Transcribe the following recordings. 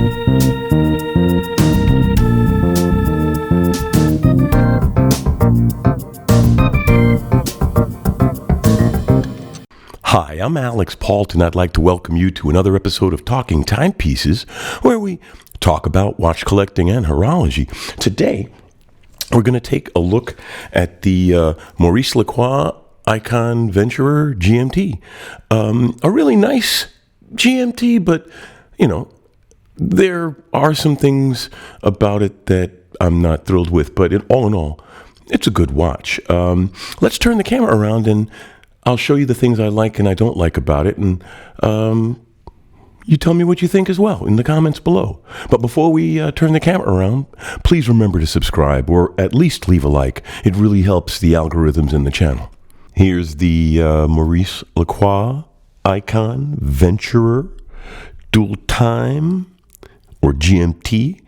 Hi, I'm Alex Pault, and I'd like to welcome you to another episode of Talking Timepieces, where we talk about watch collecting and horology. Today, we're going to take a look at the Maurice Lacroix Aikon GMT. A really nice GMT, but, you know, there are some things about it that I'm not thrilled with, but all in all, it's a good watch. Let's turn the camera around and I'll show you the things I like and I don't like about it, and you tell me what you think as well in the comments below. But before we turn the camera around, please remember to subscribe, or at least leave a like. It really helps the algorithms in the channel. Here's the Maurice Lacroix Aikon Venturer Dual Time, or GMT.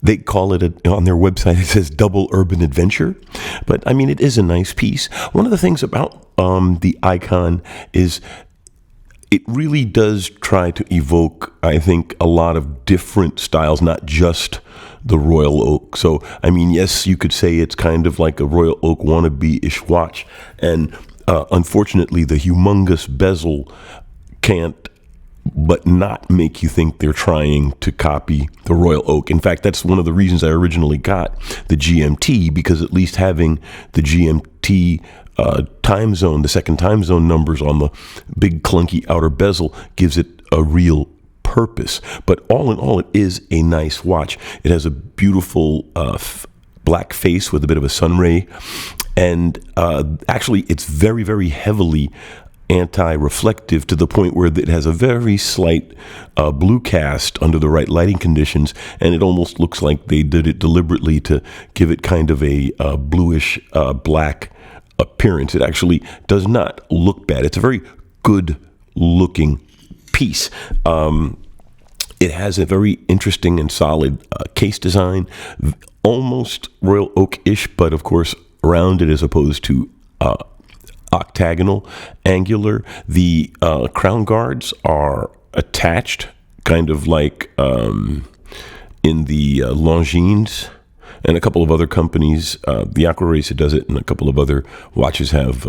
They call it, on their website, it says Double Urban Adventure. But, I mean, it is a nice piece. One of the things about the Aikon is it really does try to evoke, I think, a lot of different styles, not just the Royal Oak. So, I mean, yes, you could say it's kind of like a Royal Oak wannabe-ish watch. And unfortunately, the humongous bezel can't but not make you think they're trying to copy the Royal Oak. In fact, that's one of the reasons I originally got the GMT, because at least having the GMT time zone, the second time zone numbers on the big clunky outer bezel gives it a real purpose. But all in all, it is a nice watch. It has a beautiful black face with a bit of a sunray, and actually it's very, very heavily anti-reflective, to the point where it has a very slight blue cast under the right lighting conditions, and it almost looks like they did it deliberately to give it kind of a bluish black appearance. It actually does not look bad. It's a very good looking piece. It has a very interesting and solid case design, almost Royal Oak-ish, but of course rounded as opposed to octagonal, angular. The crown guards are attached, kind of like in the Longines, and a couple of other companies. The Aquarace does it, and a couple of other watches have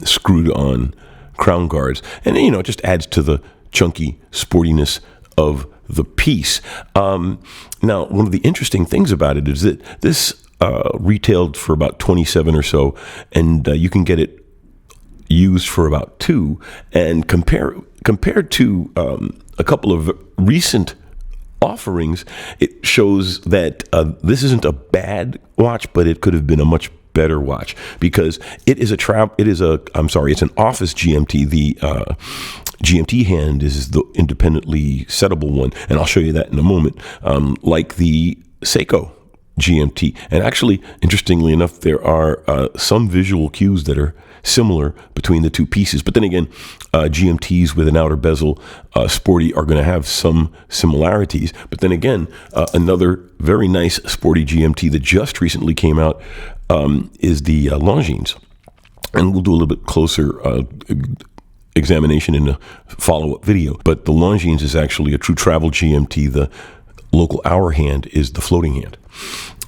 screwed on crown guards. And, you know, it just adds to the chunky sportiness of the piece. Now, one of the interesting things about it is that this retailed for about $27 or so, and you can get it used for about $2, and compared to a couple of recent offerings, it shows that this isn't a bad watch, but it could have been a much better watch, because it's an office GMT. The GMT hand is the independently settable one, and I'll show you that in a moment, like the Seiko GMT. And actually, interestingly enough, there are some visual cues that are similar between the two pieces. But then again, GMTs with an outer bezel, sporty, are going to have some similarities. But then again, another very nice sporty GMT that just recently came out is the Longines. And we'll do a little bit closer examination in a follow-up video. But the Longines is actually a true travel GMT. The local hour hand is the floating hand.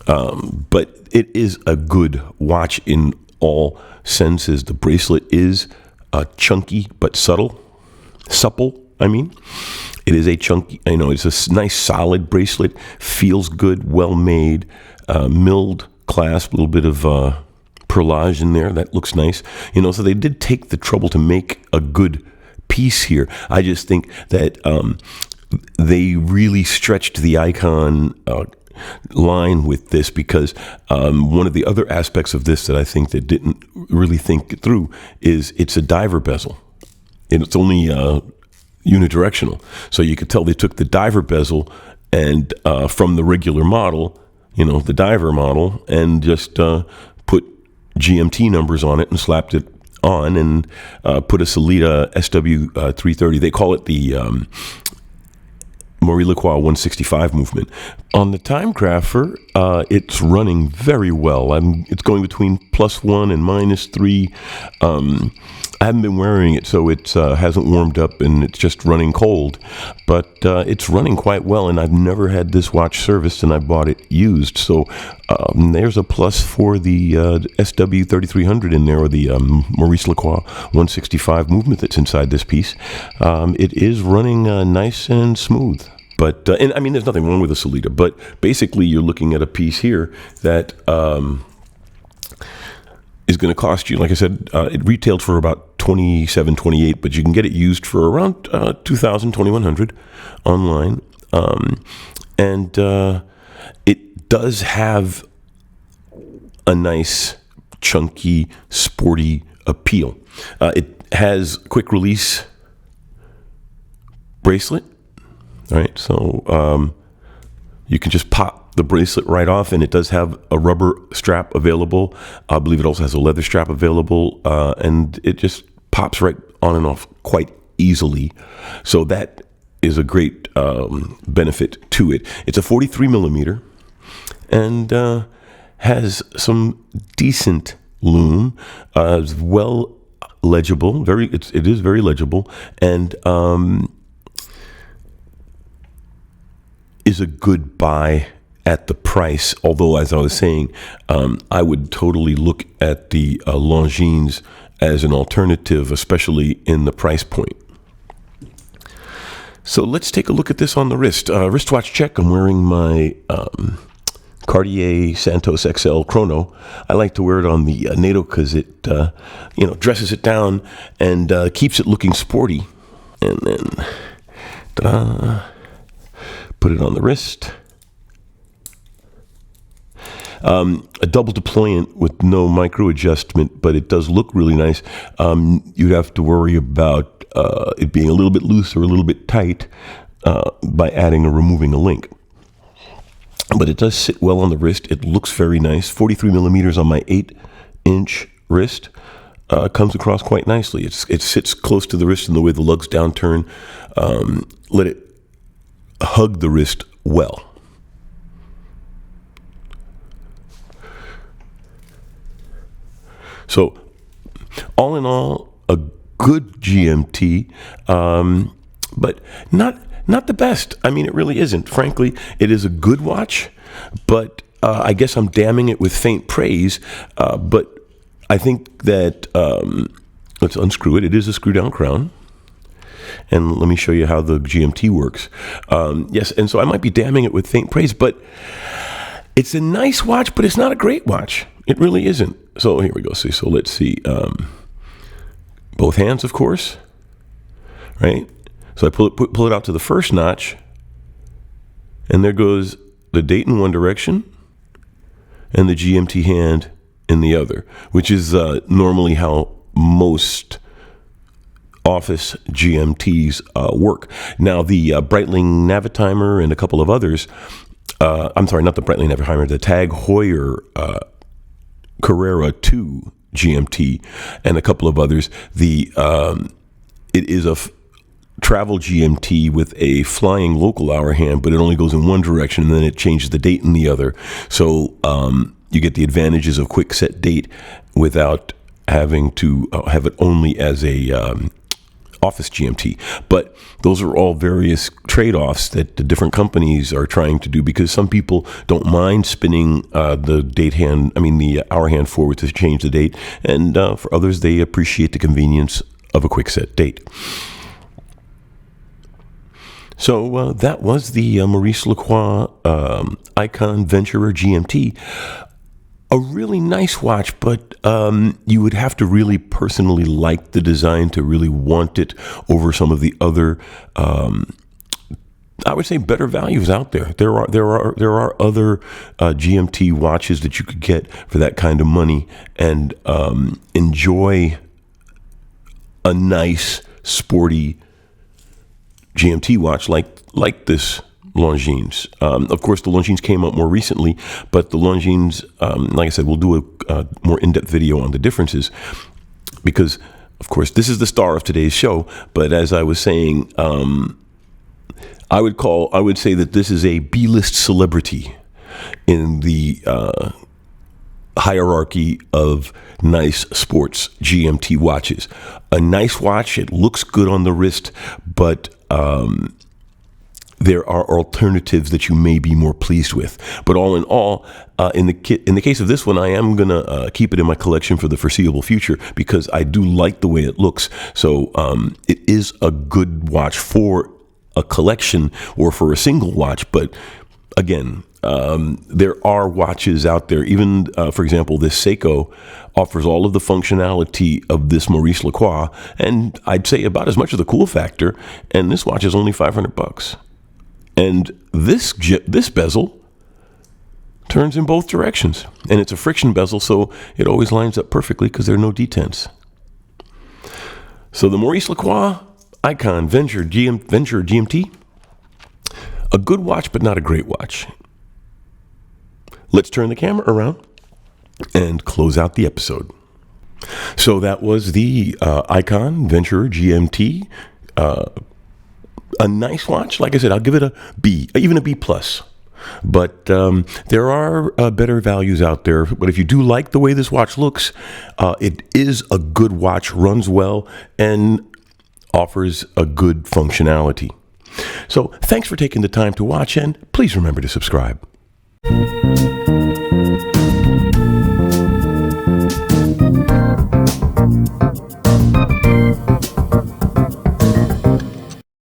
But it is a good watch in all senses. The bracelet is chunky but supple. I mean, it is a chunky. It's a nice solid bracelet. Feels good, well made, milled clasp, a little bit of perlage in there. That looks nice. So they did take the trouble to make a good piece here. I just think that they really stretched the Aikon line with this, because one of the other aspects of this that I think that didn't really think it through is it's a diver bezel, and it's only unidirectional. So you could tell they took the diver bezel and from the regular model, the diver model, and just put GMT numbers on it and slapped it on, and put a Sellita SW330. They call it the Maurice Lacroix 165 movement. On the time grapher, it's running very well. It's going between +1 and -3. I haven't been wearing it, so it hasn't warmed up and it's just running cold. But it's running quite well, and I've never had this watch serviced, and I bought it used. So there's a plus for the SW3300 in there, or the Maurice Lacroix 165 movement that's inside this piece. It is running nice and smooth. But, and I mean, there's nothing wrong with a Solita, but basically you're looking at a piece here that is going to cost you, like I said, it retailed for about $27, $28, but you can get it used for around $2,000, $2,100 online. And it does have a nice, chunky, sporty appeal. It has quick release bracelet. All right, so you can just pop the bracelet right off, and it does have a rubber strap available. I believe it also has a leather strap available, and it just pops right on and off quite easily. So that is a great benefit to it. It's a 43 millimeter and has some decent lume, it's well legible. It is very legible, and is a good buy at the price. Although, as I was saying, I would totally look at the Longines as an alternative, especially in the price point. So let's take a look at this on the wrist. Wristwatch check. I'm wearing my Cartier Santos XL Chrono. I like to wear it on the NATO because it dresses it down and keeps it looking sporty. And then ta-da, put it on the wrist. A double deployant with no micro adjustment, but it does look really nice. You'd have to worry about it being a little bit loose or a little bit tight by adding or removing a link. But it does sit well on the wrist. It looks very nice. 43 millimeters on my 8-inch wrist. Comes across quite nicely. It sits close to the wrist in the way the lugs downturn. Let it hug the wrist well. So, all in all, a good GMT, but not the best. I mean, it really isn't. Frankly, it is a good watch, but I guess I'm damning it with faint praise. But I think that, let's unscrew it. It is a screw-down crown. And let me show you how the GMT works. Yes, and so I might be damning it with faint praise, but it's a nice watch, but it's not a great watch. It really isn't. So here we go. So let's see. Both hands, of course. Right? So I pull it out to the first notch, and there goes the date in one direction and the GMT hand in the other, which is normally how most office GMTs work. Now, the Breitling Navitimer and a couple of others, I'm sorry, not the Breitling Navitimer, the Tag Heuer Carrera 2 GMT and a couple of others, it is a travel GMT with a flying local hour hand, but it only goes in one direction, and then it changes the date in the other. So you get the advantages of quick set date without having to have it only as a office GMT. But those are all various trade-offs that the different companies are trying to do, because some people don't mind spinning the hour hand forward to change the date, and for others, they appreciate the convenience of a quick set date. So that was the Maurice Lacroix Aikon Venturer GMT. A really nice watch, but you would have to really personally like the design to really want it over some of the other, I would say, better values out there. There are other GMT watches that you could get for that kind of money and enjoy a nice, sporty GMT watch like this Longines. Of course, the Longines came out more recently, but the Longines, like I said, we'll do a more in-depth video on the differences, because, of course, this is the star of today's show. But as I was saying, I would say that this is a B-list celebrity in the hierarchy of nice sports GMT watches. A nice watch, it looks good on the wrist, but there are alternatives that you may be more pleased with. But all in all, in the case of this one, I am going to keep it in my collection for the foreseeable future because I do like the way it looks. So it is a good watch for a collection or for a single watch. But again, there are watches out there. Even, for example, this Seiko offers all of the functionality of this Maurice Lacroix, and I'd say about as much of the cool factor. And this watch is only $500. And this bezel turns in both directions, and it's a friction bezel, so it always lines up perfectly because there are no detents. So the Maurice Lacroix Aikon Venture GMT, a good watch, but not a great watch. Let's turn the camera around and close out the episode. So that was the Aikon Venture GMT. A nice watch. Like I said, I'll give it a B, even a B+. But there are better values out there. But if you do like the way this watch looks, it is a good watch, runs well, and offers a good functionality. So thanks for taking the time to watch, and please remember to subscribe.